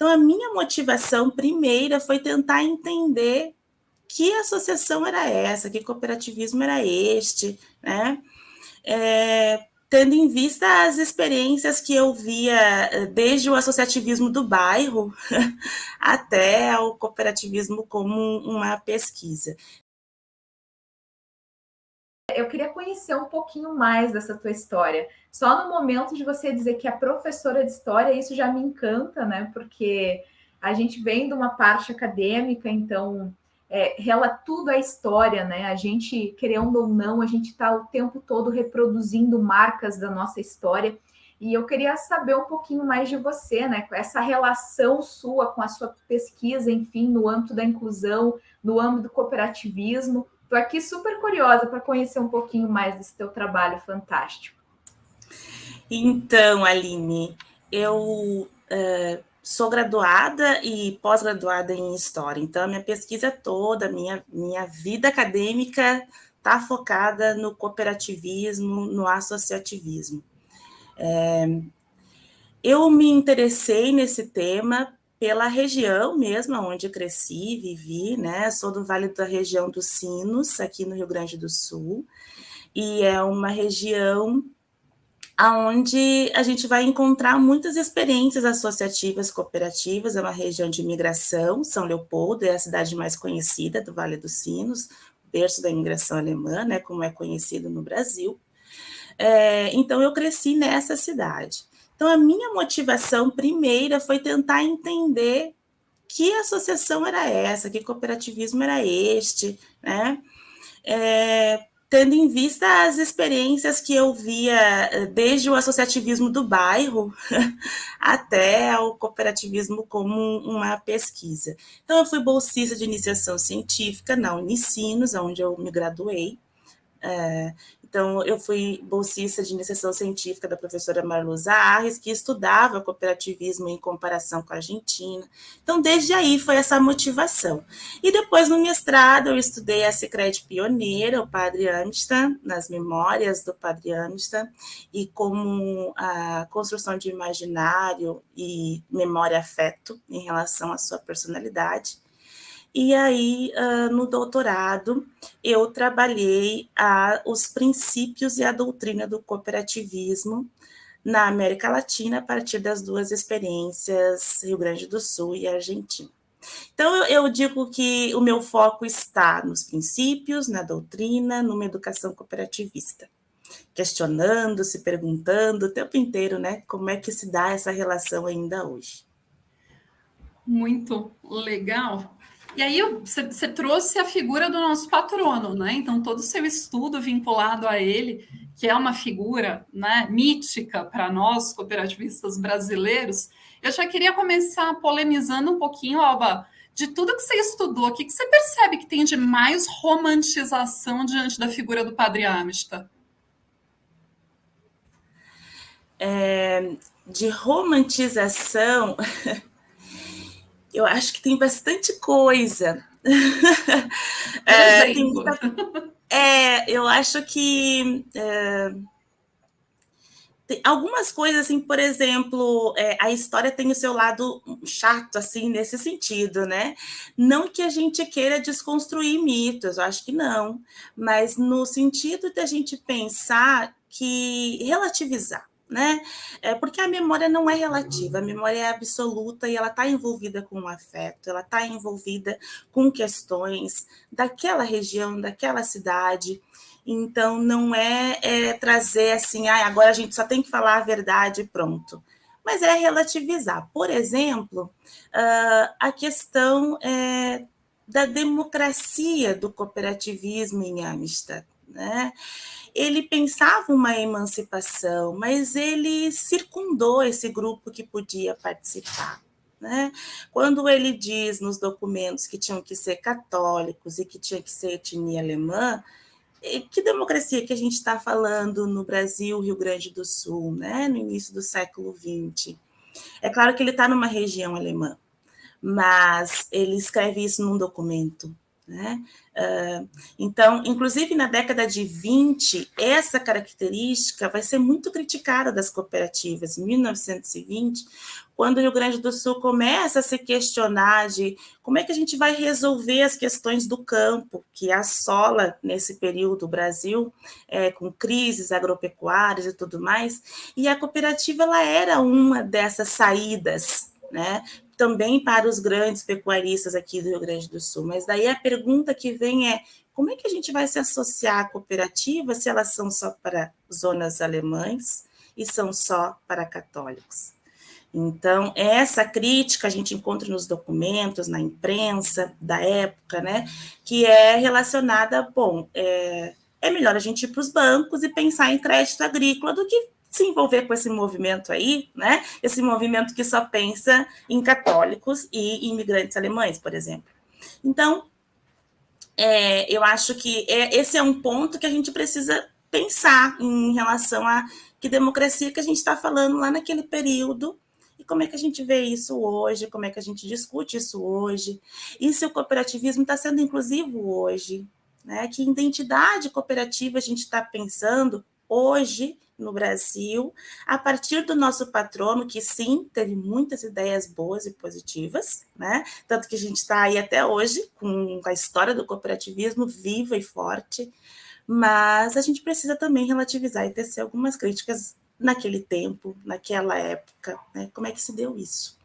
Então, a minha motivação primeira foi tentar entender que associação era essa, que cooperativismo era este, né? Tendo em vista as experiências que eu via desde o associativismo do bairro até o cooperativismo como uma pesquisa. Eu queria conhecer um pouquinho mais dessa tua história. Só no momento de você dizer que é professora de história, isso já me encanta, né? Porque a gente vem de uma parte acadêmica, então tudo é história, né? A gente, querendo ou não, a gente está o tempo todo reproduzindo marcas da nossa história. E eu queria saber um pouquinho mais de você, né? Essa relação sua com a sua pesquisa, enfim, no âmbito da inclusão, no âmbito do cooperativismo. Estou aqui super curiosa para conhecer um pouquinho mais desse teu trabalho fantástico. Então, Aline, eu sou graduada e pós-graduada em História, então a minha pesquisa toda, minha vida acadêmica está focada no cooperativismo, no associativismo. Eu me interessei nesse tema pela região mesmo, onde cresci, vivi, né? Sou do Vale da Região dos Sinos, aqui no Rio Grande do Sul, e é uma região onde a gente vai encontrar muitas experiências associativas cooperativas. É uma região de imigração. São Leopoldo é a cidade mais conhecida do Vale dos Sinos, berço da imigração alemã, né, como é conhecido no Brasil. Então, eu cresci nessa cidade. Então, a minha motivação primeira foi tentar entender que associação era essa, que cooperativismo era este, né? Tendo em vista as experiências que eu via desde o associativismo do bairro até o cooperativismo como uma pesquisa. Então, eu fui bolsista de iniciação científica na Unicinos, onde eu me graduei. Então, eu fui bolsista de iniciação científica da professora Marluza Arres, que estudava cooperativismo em comparação com a Argentina. Então, desde aí foi essa motivação. E depois, no mestrado, eu estudei a Sicredi pioneira, o Padre Amistad, nas memórias do Padre Amistad, e como a construção de imaginário e memória-afeto em relação à sua personalidade. E aí, no doutorado, eu trabalhei os princípios e a doutrina do cooperativismo na América Latina, a partir das duas experiências, Rio Grande do Sul e Argentina. Então, eu digo que o meu foco está nos princípios, na doutrina, numa educação cooperativista, questionando, se perguntando o tempo inteiro, né, como é que se dá essa relação ainda hoje. Muito legal. E aí você trouxe a figura do nosso patrono, né? Então, todo o seu estudo vinculado a ele, que é uma figura, né, mítica para nós, cooperativistas brasileiros. Eu já queria começar polemizando um pouquinho, Alba, de tudo que você estudou, o que você percebe que tem de mais romantização diante da figura do Padre Amistad? De romantização, eu acho que tem bastante coisa. Eu acho que tem algumas coisas, assim, por exemplo, a história tem o seu lado chato, assim, nesse sentido, né? Não que a gente queira desconstruir mitos, eu acho que não, mas no sentido de a gente pensar que relativizar, né? Porque a memória não é relativa, a memória é absoluta e ela está envolvida com o afeto, ela está envolvida com questões daquela região, daquela cidade. Então, não é trazer assim, agora a gente só tem que falar a verdade e pronto. Mas é relativizar. Por exemplo, a questão da democracia do cooperativismo em Amistad, né? Ele pensava uma emancipação, mas ele circundou esse grupo que podia participar. Né? Quando ele diz nos documentos que tinham que ser católicos e que tinha que ser etnia alemã, que democracia que a gente está falando no Brasil, Rio Grande do Sul, né? No início do século XX? É claro que ele está numa região alemã, mas ele escreve isso num documento. né? Então, inclusive na década de 20, essa característica vai ser muito criticada das cooperativas. Em 1920, quando o Rio Grande do Sul começa a se questionar de como é que a gente vai resolver as questões do campo, que assola nesse período o Brasil, com crises agropecuárias e tudo mais, e a cooperativa ela era uma dessas saídas, né? Também para os grandes pecuaristas aqui do Rio Grande do Sul. Mas daí a pergunta que vem é, como é que a gente vai se associar à cooperativa se elas são só para zonas alemães e são só para católicos? Então, essa crítica a gente encontra nos documentos, na imprensa da época, né, que é relacionada, bom, é melhor a gente ir para os bancos e pensar em crédito agrícola do que se envolver com esse movimento aí, né, esse movimento que só pensa em católicos e imigrantes alemães, por exemplo. Então, eu acho que esse é um ponto que a gente precisa pensar em relação a que democracia que a gente está falando lá naquele período, e como é que a gente vê isso hoje, como é que a gente discute isso hoje, e se o cooperativismo está sendo inclusivo hoje, né? Que identidade cooperativa a gente está pensando hoje no Brasil, a partir do nosso patrono, que sim, teve muitas ideias boas e positivas, né? Tanto que a gente está aí até hoje, com a história do cooperativismo viva e forte, mas a gente precisa também relativizar e tecer algumas críticas naquele tempo, naquela época, né? Como é que se deu isso?